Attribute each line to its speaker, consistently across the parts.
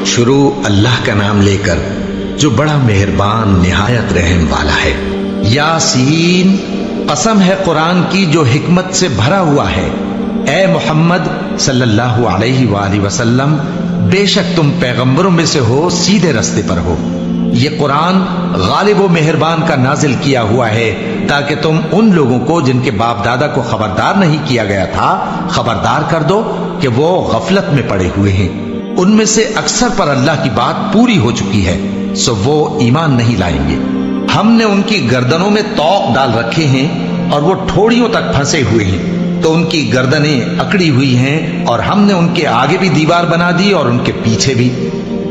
Speaker 1: شروع اللہ کا نام لے کر جو بڑا مہربان نہایت رحم والا ہے۔ یاسین، قسم ہے قرآن کی جو حکمت سے بھرا ہوا ہے۔ اے محمد صلی اللہ علیہ وآلہ وسلم، بے شک تم پیغمبروں میں سے ہو، سیدھے رستے پر ہو۔ یہ قرآن غالب و مہربان کا نازل کیا ہوا ہے تاکہ تم ان لوگوں کو جن کے باپ دادا کو خبردار نہیں کیا گیا تھا خبردار کر دو کہ وہ غفلت میں پڑے ہوئے ہیں۔ ان میں سے اکثر پر اللہ کی بات پوری ہو چکی ہے، سو وہ ایمان نہیں لائیں گے۔ ہم نے ان کی گردنوں میں طوق ڈال رکھے ہیں اور وہ ٹھوڑیوں تک پھنسے ہوئے ہیں، تو ان کی گردنیں اکڑی ہوئی ہیں، اور ہم نے ان کے آگے بھی دیوار بنا دی اور ان کے پیچھے بھی،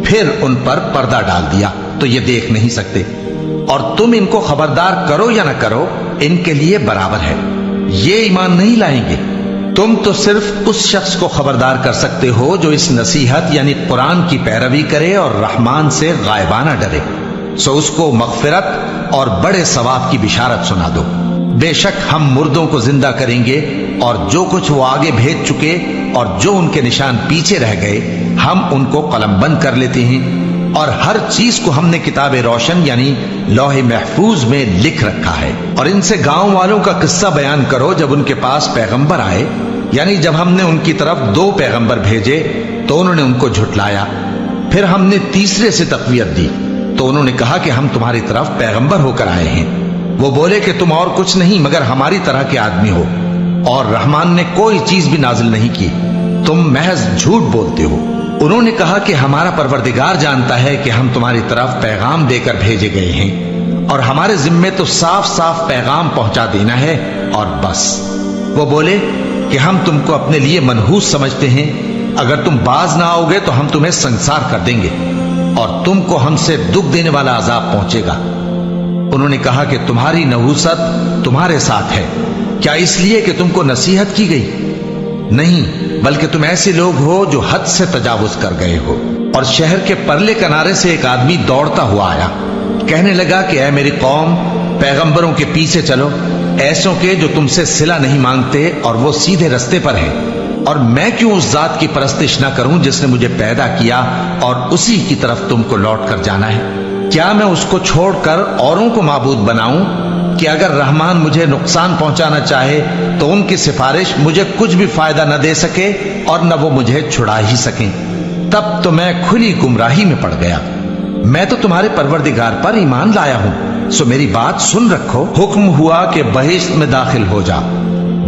Speaker 1: پھر ان پر پردہ ڈال دیا تو یہ دیکھ نہیں سکتے۔ اور تم ان کو خبردار کرو یا نہ کرو، ان کے لیے برابر ہے، یہ ایمان نہیں لائیں گے۔ تم تو صرف اس شخص کو خبردار کر سکتے ہو جو اس نصیحت یعنی قرآن کی پیروی کرے اور رحمان سے غائبانہ ڈرے، سو اس کو مغفرت اور بڑے ثواب کی بشارت سنا دو۔ بے شک ہم مردوں کو زندہ کریں گے، اور جو کچھ وہ آگے بھیج چکے اور جو ان کے نشان پیچھے رہ گئے ہم ان کو قلم بند کر لیتے ہیں، اور ہر چیز کو ہم نے کتاب روشن یعنی لوح محفوظ میں لکھ رکھا ہے۔ اور ان سے گاؤں والوں کا قصہ بیان کرو جب ان کے پاس پیغمبر آئے، یعنی جب ہم نے ان کی طرف 2 پیغمبر بھیجے تو انہوں نے ان کو جھٹلایا، پھر ہم نے تیسرے سے تقویت دی تو انہوں نے کہا کہ ہم تمہاری طرف پیغمبر ہو کر آئے ہیں۔ وہ بولے کہ تم اور کچھ نہیں مگر ہماری طرح کے آدمی ہو، اور رحمان نے کوئی چیز بھی نازل نہیں کی، تم محض جھوٹ بولتے ہو۔ انہوں نے کہا کہ ہمارا پروردگار جانتا ہے کہ ہم تمہاری طرف پیغام دے کر بھیجے گئے ہیں، اور ہمارے ذمے تو صاف صاف پیغام پہنچا دینا ہے اور بس۔ وہ بولے کہ ہم تم کو اپنے لیے منحوس سمجھتے ہیں، اگر تم باز نہ آؤ گے تو ہم تمہیں سنسار کر دیں گے اور تم کو ہم سے دکھ دینے والا عذاب پہنچے گا۔ انہوں نے کہا کہ تمہاری نحوست تمہارے ساتھ ہے، کیا اس لیے کہ تم کو نصیحت کی گئی؟ نہیں، بلکہ تم ایسے لوگ ہو جو حد سے تجاوز کر گئے ہو۔ اور شہر کے پرلے کنارے سے ایک آدمی دوڑتا ہوا آیا، کہنے لگا کہ اے میری قوم، پیغمبروں کے پیچھے چلو، ایسوں کے جو تم سے صلہ نہیں مانگتے اور وہ سیدھے رستے پر ہیں۔ اور میں کیوں اس ذات کی پرستش نہ کروں جس نے مجھے پیدا کیا اور اسی کی طرف تم کو لوٹ کر جانا ہے؟ کیا میں اس کو چھوڑ کر اوروں کو معبود بناؤں کہ اگر رحمان مجھے نقصان پہنچانا چاہے تو ان کی سفارش مجھے کچھ بھی فائدہ نہ دے سکے اور نہ وہ مجھے چھڑا ہی سکیں؟ تب تو میں کھلی گمراہی میں پڑ گیا۔ میں تو تمہارے پروردگار پر ایمان لایا ہوں، سو میری بات سن رکھو۔ حکم ہوا کہ بہشت میں داخل ہو جا۔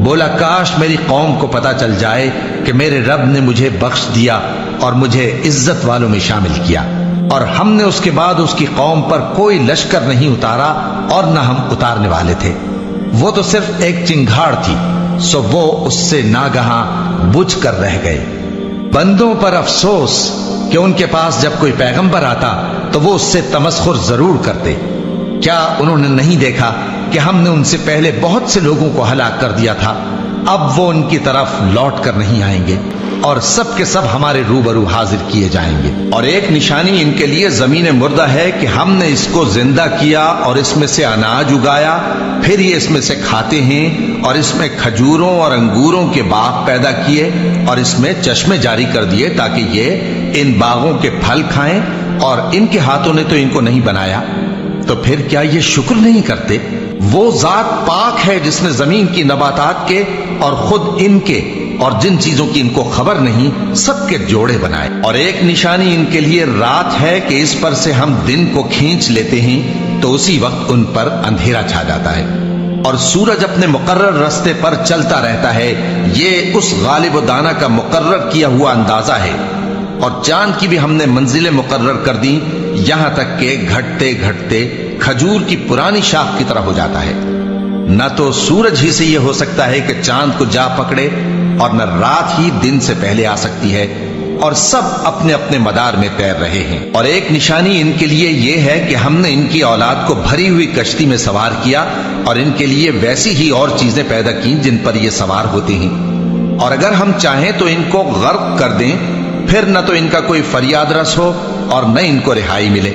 Speaker 1: بولا کاش میری قوم کو پتا چل جائے کہ میرے رب نے مجھے بخش دیا اور مجھے عزت والوں میں شامل کیا، اور ہم نے اس کے بعد اس کی قوم پر کوئی لشکر نہیں اتارا اور نہ ہم اتارنے والے تھے۔ وہ تو صرف ایک چنگھاڑ تھی، سو وہ اس سے ناگہاں بجھ کر رہ گئے۔ بندوں پر افسوس کہ ان کے پاس جب کوئی پیغمبر آتا تو وہ اس سے تمسخر ضرور کرتے۔ کیا انہوں نے نہیں دیکھا کہ ہم نے ان سے پہلے بہت سے لوگوں کو ہلاک کر دیا تھا؟ اب وہ ان کی طرف لوٹ کر نہیں آئیں گے، اور سب کے سب ہمارے روبرو حاضر کیے جائیں گے۔ اور ایک نشانی ان کے لیے زمین مردہ ہے کہ ہم نے اس کو زندہ کیا اور اس میں سے اناج اگایا، پھر یہ اس میں سے کھاتے ہیں، اور اس میں کھجوروں اور انگوروں کے باغ پیدا کیے اور اس میں چشمے جاری کر دیے تاکہ یہ ان باغوں کے پھل کھائیں، اور ان کے ہاتھوں نے تو ان کو نہیں بنایا، تو پھر کیا یہ شکر نہیں کرتے؟ وہ ذات پاک ہے جس نے زمین کی نباتات کے اور خود ان کے اور جن چیزوں کی ان کو خبر نہیں سب کے جوڑے بنائے۔ اور ایک نشانی ان کے لیے رات ہے کہ اس پر سے ہم دن کو کھینچ لیتے ہیں تو اسی وقت ان پر اندھیرا چھا جاتا ہے، اور سورج اپنے مقرر راستے پر چلتا رہتا ہے۔ یہ اس غالب و دانا کا مقرر کیا ہوا اندازہ ہے۔ اور چاند کی بھی ہم نے منزلیں مقرر کر دی، یہاں تک کہ گھٹتے گھٹتے کھجور کی پرانی شاخ کی طرح ہو جاتا ہے۔ نہ تو سورج ہی سے یہ ہو سکتا ہے کہ چاند کو جا پکڑے، اور نہ رات ہی دن سے پہلے آ سکتی ہے، اور سب اپنے اپنے مدار میں تیر رہے ہیں۔ اور ایک نشانی ان کے لیے یہ ہے کہ ہم نے ان کی اولاد کو بھری ہوئی کشتی میں سوار کیا، اور ان کے لیے ویسی ہی اور چیزیں پیدا کی جن پر یہ سوار ہوتے ہیں، اور اگر ہم چاہیں تو ان کو غرق کر دیں، پھر نہ تو ان کا کوئی فریاد رس ہو اور نہ ان کو رہائی ملے،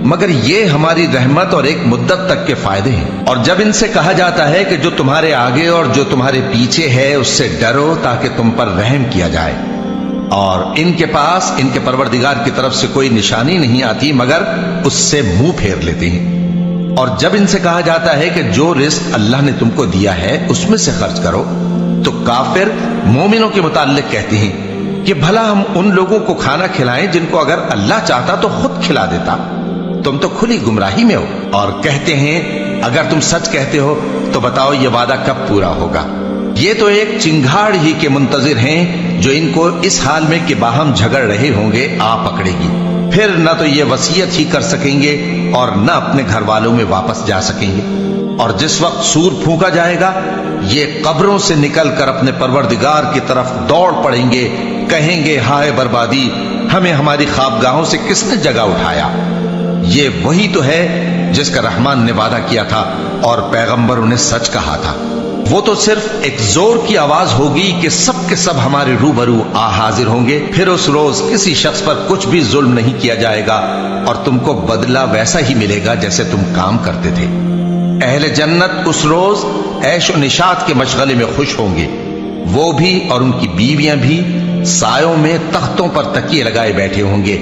Speaker 1: مگر یہ ہماری رحمت اور ایک مدت تک کے فائدے ہیں۔ اور جب ان سے کہا جاتا ہے کہ جو تمہارے آگے اور جو تمہارے پیچھے ہے اس سے ڈرو تاکہ تم پر رحم کیا جائے، اور ان کے پاس ان کے پروردگار کی طرف سے کوئی نشانی نہیں آتی مگر اس سے منہ پھیر لیتے ہیں۔ اور جب ان سے کہا جاتا ہے کہ جو رزق اللہ نے تم کو دیا ہے اس میں سے خرچ کرو، تو کافر مومنوں کے متعلق کہتے ہیں کہ بھلا ہم ان لوگوں کو کھانا کھلائیں جن کو اگر اللہ چاہتا تو خود کھلا دیتا، تم تو کھلی گمراہی میں ہو۔ اور کہتے ہیں اگر تم سچ کہتے ہو تو بتاؤ یہ وعدہ کب پورا ہوگا؟ یہ تو ایک چنگھاڑ ہی کے منتظر ہیں جو ان کو اس حال میں کہ باہم جھگڑ رہے ہوں گے آ پکڑے گی، پھر نہ تو یہ وصیت ہی کر سکیں گے اور نہ اپنے گھر والوں میں واپس جا سکیں گے۔ اور جس وقت سور پھونکا جائے گا یہ قبروں سے نکل کر اپنے پروردگار کی طرف دوڑ پڑیں گے، کہیں گے ہائے بربادی، ہمیں ہماری خوابگاہوں سے کس نے جگہ اٹھایا۔ یہ وہی تو ہے جس کا رحمان نے وعدہ کیا تھا اور پیغمبر انہیں سچ کہا تھا۔ وہ تو صرف ایک زور کی آواز ہوگی کہ سب کے سب ہمارے روبرو آ حاضر ہوں گے، پھر اس روز کسی شخص پر کچھ بھی ظلم نہیں کیا جائے گا اور تم کو بدلہ ویسا ہی ملے گا جیسے تم کام کرتے تھے۔ اہل جنت اس روز عیش و نشاط کے مشغلے میں خوش ہوں گے، وہ بھی اور ان کی بیویاں بھی سایوں میں تختوں پر تکیے لگائے بیٹھے ہوں گے،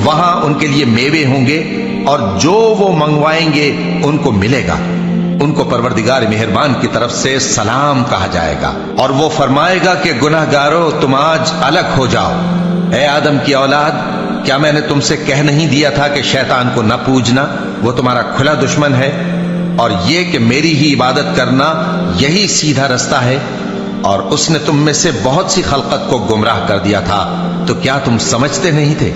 Speaker 1: وہاں ان کے لیے میوے ہوں گے اور جو وہ منگوائیں گے ان کو ملے گا۔ ان کو پروردگار مہربان کی طرف سے سلام کہا جائے گا اور وہ فرمائے گا کہ گناہ گارو تم آج الگ ہو جاؤ۔ اے آدم کی اولاد، کیا میں نے تم سے کہہ نہیں دیا تھا کہ شیطان کو نہ پوجنا، وہ تمہارا کھلا دشمن ہے، اور یہ کہ میری ہی عبادت کرنا یہی سیدھا رستہ ہے، اور اس نے تم میں سے بہت سی خلقت کو گمراہ کر دیا تھا، تو کیا تم سمجھتے نہیں تھے؟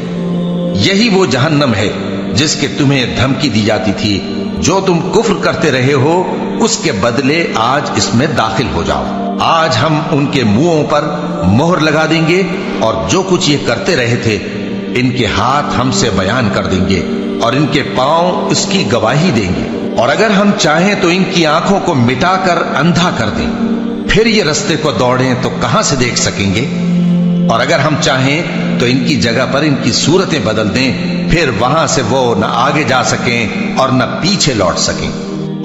Speaker 1: یہی وہ جہنم ہے جس کے تمہیں دھمکی دی جاتی تھی، جو تم کفر کرتے رہے ہو اس کے بدلے آج اس میں داخل ہو جاؤ۔ آج ہم ان کے منہوں پر مہر لگا دیں گے اور جو کچھ یہ کرتے رہے تھے ان کے ہاتھ ہم سے بیان کر دیں گے اور ان کے پاؤں اس کی گواہی دیں گے، اور اگر ہم چاہیں تو ان کی آنکھوں کو مٹا کر اندھا کر دیں، پھر یہ رستے کو دوڑیں تو کہاں سے دیکھ سکیں گے، اور اگر ہم چاہیں تو ان کی جگہ پر ان کی صورتیں بدل دیں، پھر وہاں سے وہ نہ آگے جا سکیں اور نہ پیچھے لوٹ سکیں۔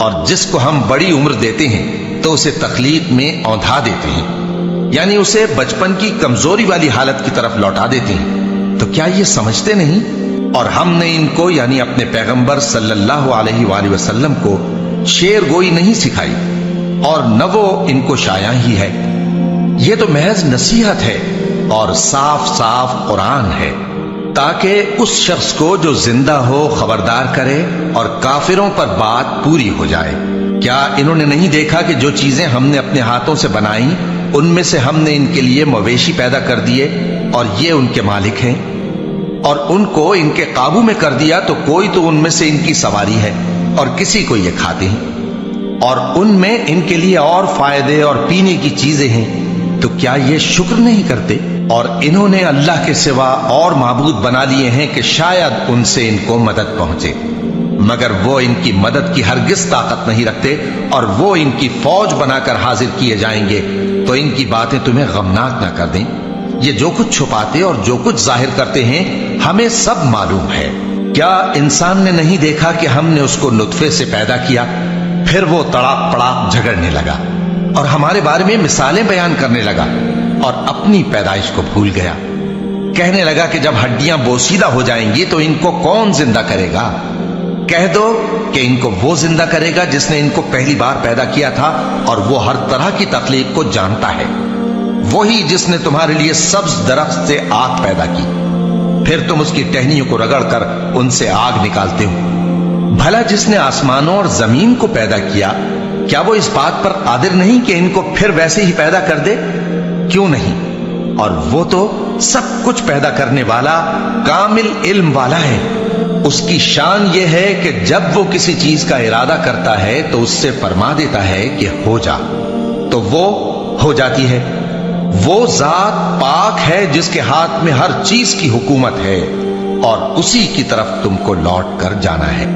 Speaker 1: اور جس کو ہم بڑی عمر دیتے ہیں تو اسے تخلیق میں اوندھا دیتے ہیں، یعنی اسے بچپن کی کمزوری والی حالت کی طرف لوٹا دیتے ہیں، تو کیا یہ سمجھتے نہیں؟ اور ہم نے ان کو یعنی اپنے پیغمبر صلی اللہ علیہ وآلہ وسلم کو شعر گوئی نہیں سکھائی، اور نہ وہ ان کو شایع ہی ہے، یہ تو محض نصیحت ہے اور صاف صاف قرآن ہے، تاکہ اس شخص کو جو زندہ ہو خبردار کرے اور کافروں پر بات پوری ہو جائے۔ کیا انہوں نے نہیں دیکھا کہ جو چیزیں ہم نے اپنے ہاتھوں سے بنائیں ان میں سے ہم نے ان کے لیے مویشی پیدا کر دیے اور یہ ان کے مالک ہیں، اور ان کو ان کے قابو میں کر دیا تو کوئی تو ان میں سے ان کی سواری ہے اور کسی کو یہ کھاتے ہیں، اور ان میں ان کے لیے اور فائدے اور پینے کی چیزیں ہیں، تو کیا یہ شکر نہیں کرتے؟ اور انہوں نے اللہ کے سوا اور معبود بنا لیے ہیں کہ شاید ان سے ان کو مدد پہنچے، مگر وہ ان کی مدد کی ہرگز طاقت نہیں رکھتے، اور وہ ان کی فوج بنا کر حاضر کیے جائیں گے تو ان کی باتیں تمہیں غمناک نہ کر دیں۔ یہ جو کچھ چھپاتے اور جو کچھ ظاہر کرتے ہیں ہمیں سب معلوم ہے۔ کیا انسان نے نہیں دیکھا کہ ہم نے اس کو نطفے سے پیدا کیا، پھر وہ تڑاک پڑاک جھگڑنے لگا اور ہمارے بارے میں مثالیں بیان کرنے لگا اور اپنی پیدائش کو بھول گیا، کہنے لگا کہ جب ہڈیاں بوسیدہ ہو جائیں گی تو ان کو کون زندہ کرے گا؟ کہہ دو کہ ان کو وہ زندہ کرے گا جس نے ان کو پہلی بار پیدا کیا تھا، اور وہ ہر طرح کی تخلیق کو جانتا ہے، وہی جس نے تمہارے لیے سبز درخت سے آگ پیدا کی، پھر تم اس کی ٹہنیوں کو رگڑ کر ان سے آگ نکالتے ہو۔ بھلا جس نے آسمانوں اور زمین کو پیدا کیا، کیا وہ اس بات پر قادر نہیں کہ ان کو پھر ویسے ہی پیدا کر دے؟ کیوں نہیں؟ اور وہ تو سب کچھ پیدا کرنے والا کامل علم والا ہے۔ اس کی شان یہ ہے کہ جب وہ کسی چیز کا ارادہ کرتا ہے تو اس سے فرما دیتا ہے کہ ہو جا، تو وہ ہو جاتی ہے۔ وہ ذات پاک ہے جس کے ہاتھ میں ہر چیز کی حکومت ہے، اور اسی کی طرف تم کو لوٹ کر جانا ہے۔